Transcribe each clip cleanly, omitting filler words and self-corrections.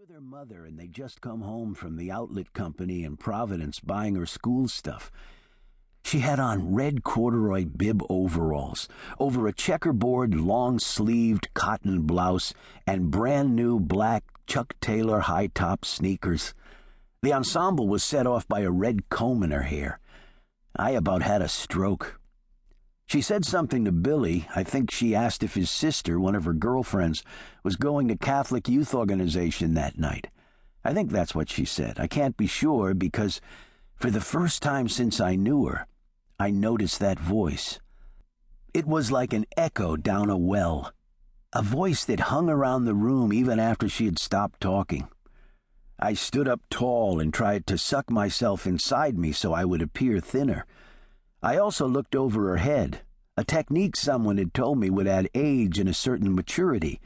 were their mother, and they'd just come home from the outlet company in Providence buying her school stuff. She had on red corduroy bib overalls over a checkerboard long-sleeved cotton blouse and brand-new black Chuck Taylor high-top sneakers. The ensemble was set off by a red comb in her hair. I about had a stroke. She said something to Billy. I think she asked if his sister, one of her girlfriends, was going to Catholic Youth Organization that night. I think that's what she said. I can't be sure because, for the first time since I knew her, I noticed that voice. It was like an echo down a well, a voice that hung around the room even after she had stopped talking. I stood up tall and tried to suck myself inside me so I would appear thinner. I also looked over her head, a technique someone had told me would add age and a certain maturity.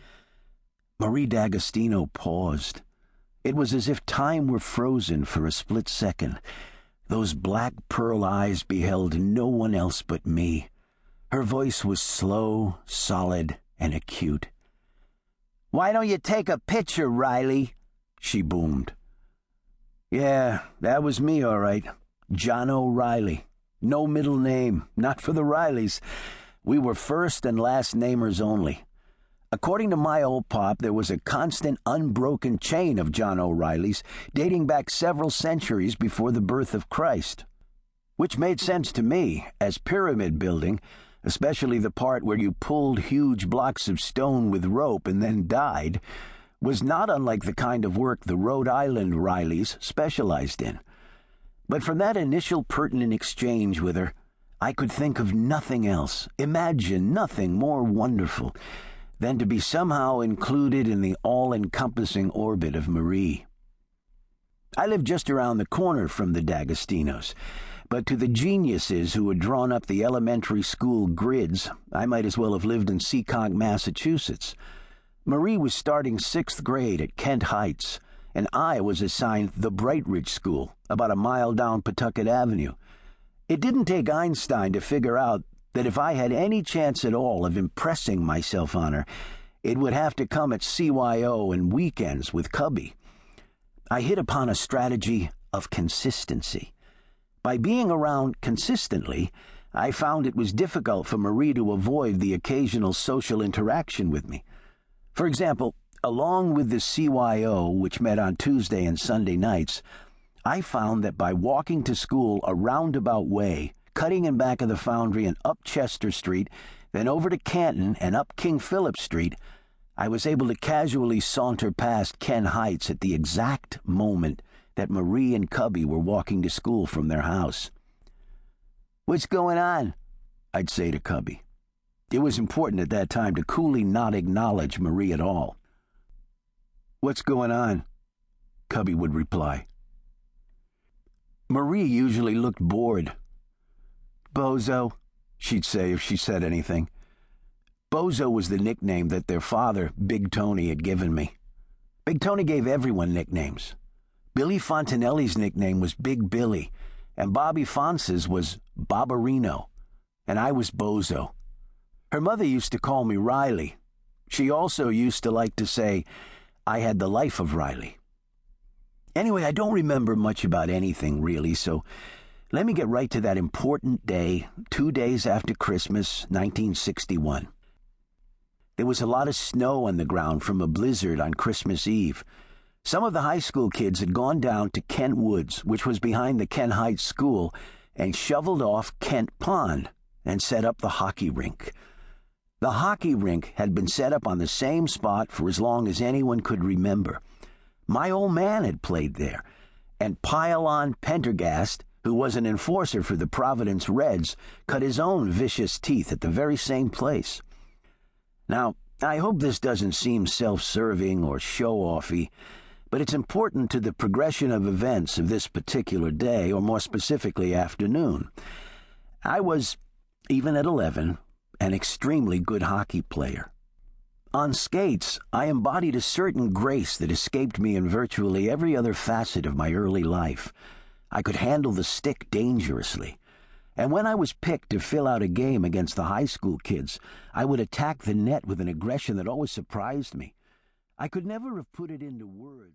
Marie D'Agostino paused. It was as if time were frozen for a split second. Those black pearl eyes beheld no one else but me. Her voice was slow, solid, and acute. "Why don't you take a picture, Riley?" she boomed. Yeah, that was me, all right. Jono Riley. No middle name, not for the Rileys. We were first and last namers only. According to my old pop, there was a constant, unbroken chain of Jono Rileys dating back several centuries before the birth of Christ. Which made sense to me, as pyramid building, especially the part where you pulled huge blocks of stone with rope and then died, was not unlike the kind of work the Rhode Island Rileys specialized in. But from that initial pertinent exchange with her, I could think of nothing else, imagine nothing more wonderful than to be somehow included in the all-encompassing orbit of Marie. I lived just around the corner from the D'Agostinos, but to the geniuses who had drawn up the elementary school grids, I might as well have lived in Seekonk, Massachusetts. Marie was starting 6th grade at Kent Heights, and I was assigned the Brightridge School, about a mile down Pawtucket Avenue. It didn't take Einstein to figure out that if I had any chance at all of impressing myself on her, it would have to come at CYO and weekends with Cubby. I hit upon a strategy of consistency. By being around consistently, I found it was difficult for Marie to avoid the occasional social interaction with me. For example, along with the CYO, which met on Tuesday and Sunday nights, I found that by walking to school a roundabout way, cutting in back of the Foundry and up Chester Street, then over to Canton and up King Philip Street, I was able to casually saunter past Ken Heights at the exact moment that Marie and Cubby were walking to school from their house. "What's going on?" I'd say to Cubby. It was important at that time to coolly not acknowledge Marie at all. "What's going on?" Cubby would reply. Marie usually looked bored. "Bozo," she'd say if she said anything. Bozo was the nickname that their father, Big Tony, had given me. Big Tony gave everyone nicknames. Billy Fontanelli's nickname was Big Billy, and Bobby Fonce's was Barbarino, and I was Bozo. Her mother used to call me Riley. She also used to like to say I had the life of Riley. Anyway, I don't remember much about anything, really, so let me get right to that important day, 2 days after Christmas, 1961. There was a lot of snow on the ground from a blizzard on Christmas Eve. Some of the high school kids had gone down to Kent Woods, which was behind the Kent Heights School, and shoveled off Kent Pond and set up the hockey rink. The hockey rink had been set up on the same spot for as long as anyone could remember. My old man had played there, and Pile-on Pendergast, who was an enforcer for the Providence Reds, cut his own vicious teeth at the very same place. Now, I hope this doesn't seem self-serving or show-offy, but it's important to the progression of events of this particular day, or more specifically afternoon. I was, even at 11, an extremely good hockey player. On skates, I embodied a certain grace that escaped me in virtually every other facet of my early life. I could handle the stick dangerously. And when I was picked to fill out a game against the high school kids, I would attack the net with an aggression that always surprised me. I could never have put it into words.